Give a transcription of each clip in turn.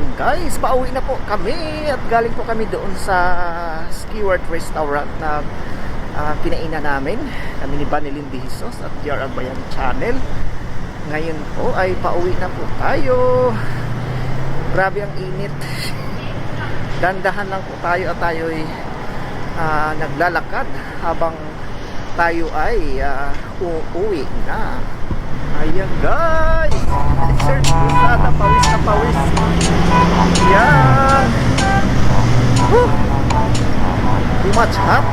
Ayan guys, pauwi na po kami at galing po kami doon sa Skyward Restaurant na kinainan namin. Kami ni Banilyn De Jesus at JR Agbayan Channel. Ngayon po ay pauwi na po tayo. Grabe ang init. Dandahan lang po tayo at tayo ay naglalakad habang tayo ay uuwi na. Ayan guys, search Lazada, pawis na pawis. Ayan. Woo. Too much hot.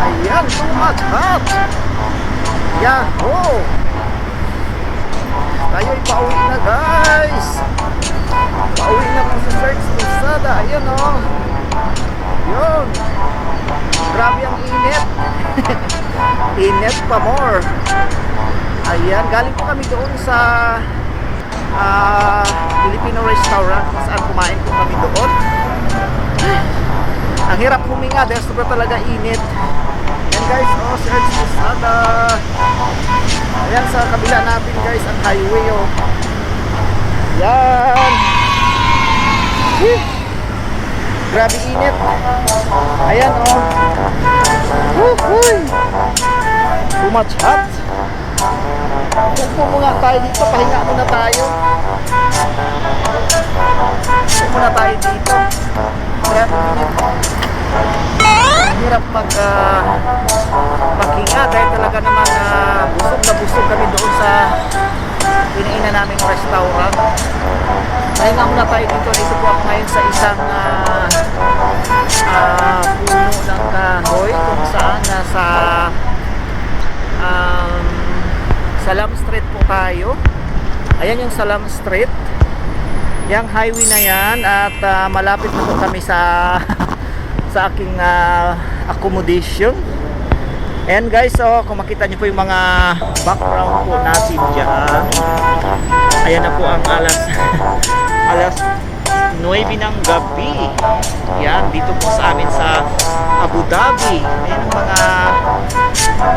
Ayan, too much hot. Yahoo. Tayo ay pauwi na guys. Pauwi na po sa search Lazada. Ayan o. Yun. Grabe ang init. Init pa more. Ayan, galing po kami doon sa Filipino restaurant kung saan kumain po kami doon. Ang hirap huminga dahil sobrang talaga init. Ayan guys, oh, search Lazada. Ayan sa kabila natin guys ang highway oh. Ayan. Grabe init. Ayan oh. Woohoo! Too much hot. Upo muna tayo dito. Pahinga muna tayo. Upo muna tayo dito. Grabe init. Hirap maghinga dahil talaga naman busog na busog kami doon sa pinainan naming restaurant. Pahinga muna tayo dito. Dito po ako ngayon sa isang puno ng kahoy kung saan nasa Salam Street po tayo. Ayan yung Salam Street, yung highway na yan at malapit na po kami sa sa aking accommodation. Ayan guys, so kung makita nyo po yung mga background po natin dyan, ayan na po ang alas 9 ng gabi. Yan, dito po sa amin sa Abu Dhabi. Ayan ang mga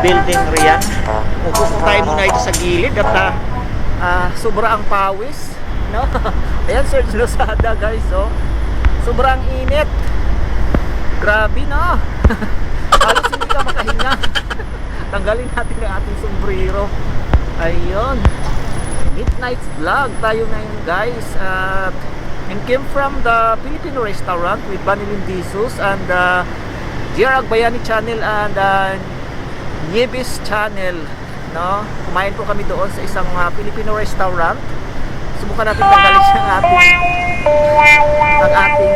building riyan. Upo po tayo muna ito sa gilid at sobrang pawis, no? Ayan, search Lazada guys, oh. Sobrang init. Grabe no. Halos hindi ka makahinga. Tanggalin natin ang ating sombrero. Ayun. Midnight vlog tayo ngayon guys. And came from the Filipino restaurant with Banilyn De Jesus and JR Agbayani Channel and Nieves Channel, no? Kumain po kami doon sa isang Filipino restaurant. Subukan natin tanggalin ang ating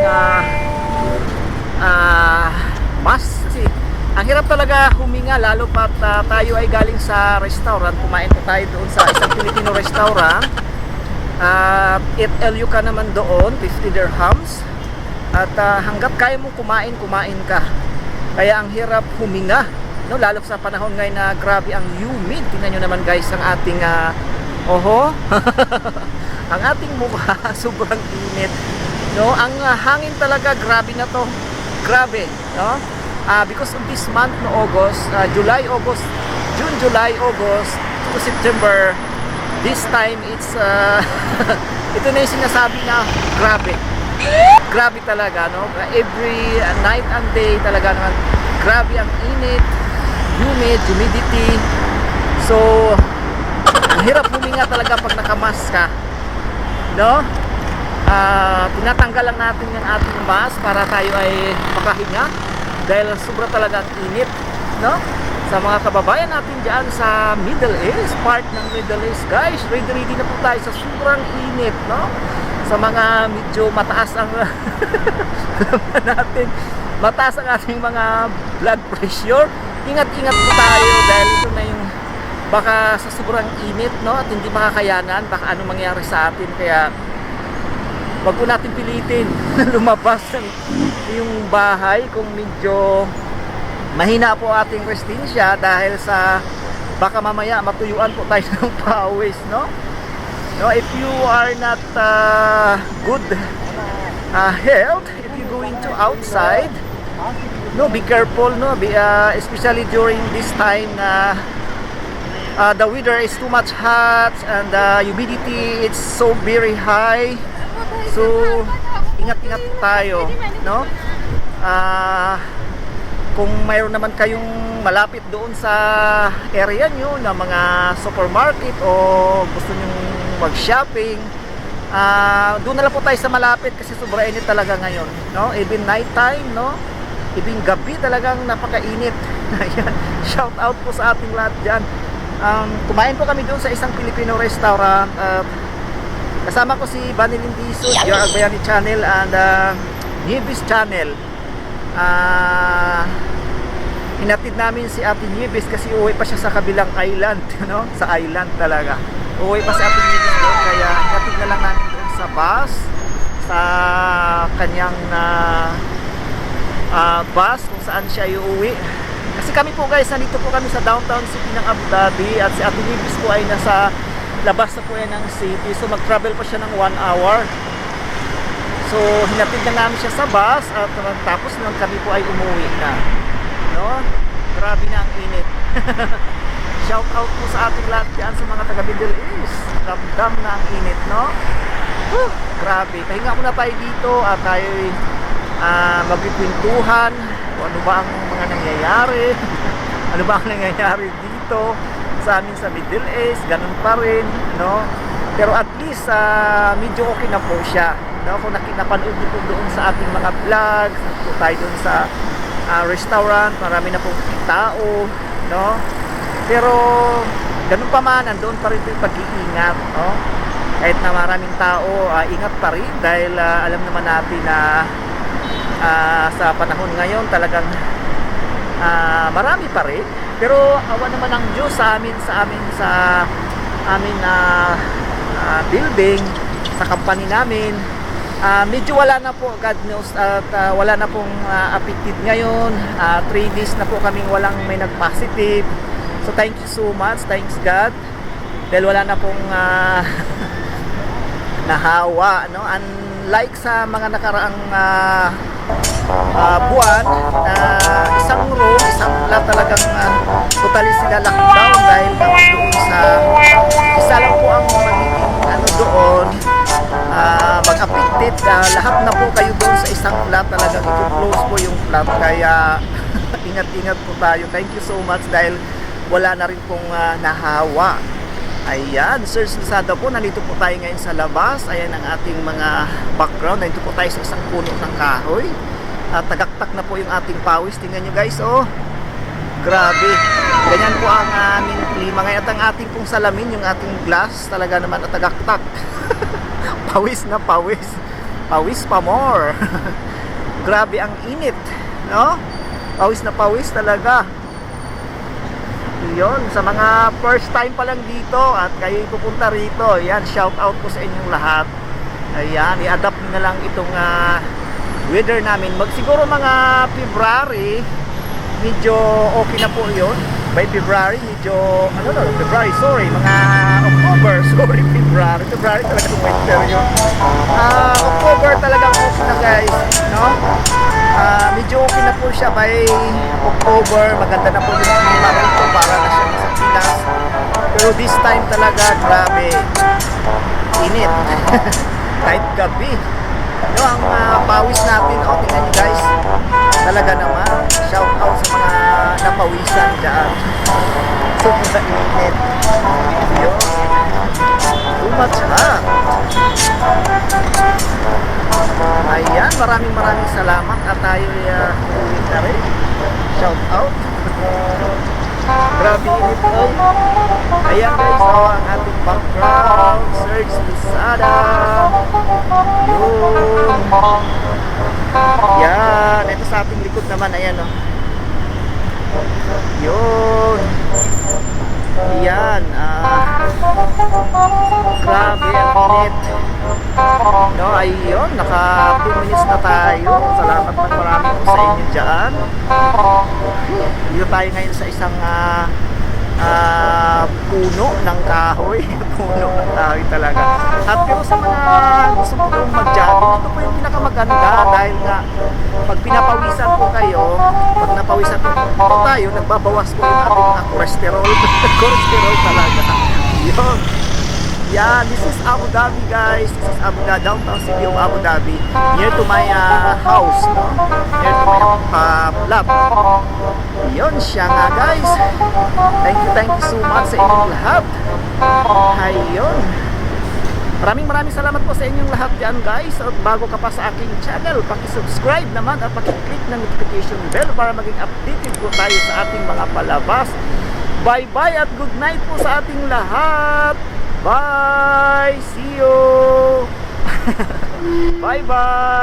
mask kasi ang hirap talaga huminga lalo pat tayo ay galing sa restaurant. Kumain po tayo doon sa isang Filipino restaurant. Eat LU ka naman doon, 50 dirhams. At hanggat kaya mo kumain ka. Kaya ang hirap huminga, no? Lalo sa panahon ngayon na grabe ang humid. Tingnan nyo naman guys ang ating ang ating mukha. Sobrang init, no? Ang hangin talaga grabe na to. Grabe, no? Because of this month no August, July, August, June, July, August to September, this time it's ito na yung sinasabi na grabe talaga, no? Every night and day talaga naman grabe ang init, humidity. So ang hirap huminga talaga pag nakamask ka, no? Tinatanggal lang natin yung ating mask para tayo ay makahinga dahil sobra talaga ang init, no? Sa mga kababayan natin dyan sa Middle East, part ng Middle East guys, ready na po tayo sa sobrang init, no? Sa mga medyo mataas ang natin, mataas ang ating mga blood pressure, ingat-ingat po tayo dahil ito na yung baka sa sobrang init, no? At hindi makakayanan, baka anong mangyari sa atin. Kaya wag po natin pilitin lumabas ng yung bahay kung medyo mahina po ating resistensya dahil sa baka mamaya matuyuan po tayo ng pawis, no? No, if you are not good health, if you going to outside, no, be careful, no? Especially during this time na The weather is too much hot and the humidity it's so very high. So ingat-ingat po tayo, no? Kung mayroon naman kayong malapit doon sa area nyo na mga supermarket o gusto nyo mag-shopping, doon na lang po tayo sa malapit kasi sobra init talaga ngayon, no? Even night time, no? Even gabi talagang napakainit. Shout out po sa ating lahat dyan. Kumain po kami doon sa isang Filipino restaurant. Kasama ko si Vanilin Diso, Your Agbayani Channel and Nieves Channel. Hinatid namin si Ate Nieves kasi uwi pa siya sa kabilang island, no? Sa island talaga. Uwi pa si Ate Nieves doon, kaya hinatid na lang namin doon sa bus, sa kanyang bus kung saan siya iuwi. Kasi kami po guys, nandito po kami sa downtown city ng Abu Dhabi at si Ate Nieves po ay nasa labas na po yan ng city, so mag-travel pa siya ng 1 hour. So hinatid na namin siya sa bus at tapos nung kami po ay umuwi na, no? Grabe na ang init. Shout out po sa ating lahat dyan sa mga taga Middle East. Damdam na ang init, no? Grabe, pahinga muna tayo dito at tayo magpipintuhan kung ano ba ang mga nangyayari. Ano ba ang nangyayari dito sa amin sa Middle East, ganun pa rin, no? Pero at least medyo okay na po siya, no? Kung napanood niyo po doon sa ating mga vlogs, po tayo doon sa restaurant, marami na pong tao, no? Pero ganun pa man, nandoon pa rin yung pag-iingat, no? Kahit na maraming tao, ingat pa rin dahil alam naman natin na sa panahon ngayon talagang marami pa rin. Pero awa naman ng Diyos sa amin building, sa company namin, medyo wala na po, God knows, at wala na pong affected ngayon. 3 days na po kaming walang may nag-positive. So thank you so much, thanks God, dahil wala na pong nahawa, no? Unlike sa mga nakaraang buwan, isang room, isang flat talagang totally sila lockdown dahil doon sa isa lang po ang magiging doon mag-affected. Lahat na po kayo doon sa isang flat, talagang i-close po yung flat, kaya ingat-ingat po tayo. Thank you so much dahil wala na rin pong nahawa. Ayan, Sir Susada po, nandito po tayo ngayon sa labas. Ayan ang ating mga background. Nandito po tayo sa isang puno ng kahoy. Tagaktak na po yung ating pawis. Tingnan nyo guys, oh. Grabe. Ganyan po ang aming klima. Ngayon at ang ating pong salamin, yung ating glass, talaga naman at tagaktak. Pawis na pawis. Pawis pa more. Grabe ang init, no? Pawis na pawis talaga. Yun, sa mga first time pa lang dito at kayo pupunta rito, yan, shout out po sa inyong lahat. Ayan, i-adapt nyo na lang itong weather namin. Siguro mga February, medyo okay na po yun. By February, medyo, February, sorry, mga October, sorry, February talagang winter yun. October talagang okay na guys, no? Medyo okay na po siya by October, maganda na po yung klima rito, para na siya sa Pinas. Pero this time talaga, grabe, init. Kahit gabi, no, ang pawis natin, tingnan nyo guys, talaga naman, shout out sa mga napawisan dyan. Sobrang init yun, too much hot. Ayan, maraming salamat at tayo ulit na rin. Shout out. Grabe init po. Ayan guys, ang ating background, Serge Luzada. Yun. Yan, ito sa ating likod naman, ayan o. Yun. Yan, grabe ang init. No, ayun, naka 2 minutes na tayo. Salamat ng marami po sa inyo dyan. Dito tayo ngayon sa isang puno ng kahoy. Puno ng kahoy talaga. At pero sa mga gusto po mag-jogging, ito po yung pinakamaganda dahil nga pag pinapawisan po kayo, pag napawisan po tayo, nagbabawas po yung ating cholesterol. Cholesterol talaga. Yun. Yeah, this is Abu Dhabi, guys. This is Abu Dhabi, downtown city of Abu Dhabi, near to my house, no? Near to my lab. Yun siya nga, guys. Thank you so much sa inyong lahat. Ayun. Maraming salamat po sa inyong lahat dyan, guys. At bago ka pa sa aking channel, paki-subscribe naman at paki-click ng notification bell para maging updated po tayo sa ating mga palabas. Bye-bye at good night po sa ating lahat. Bye! See you! Bye-bye!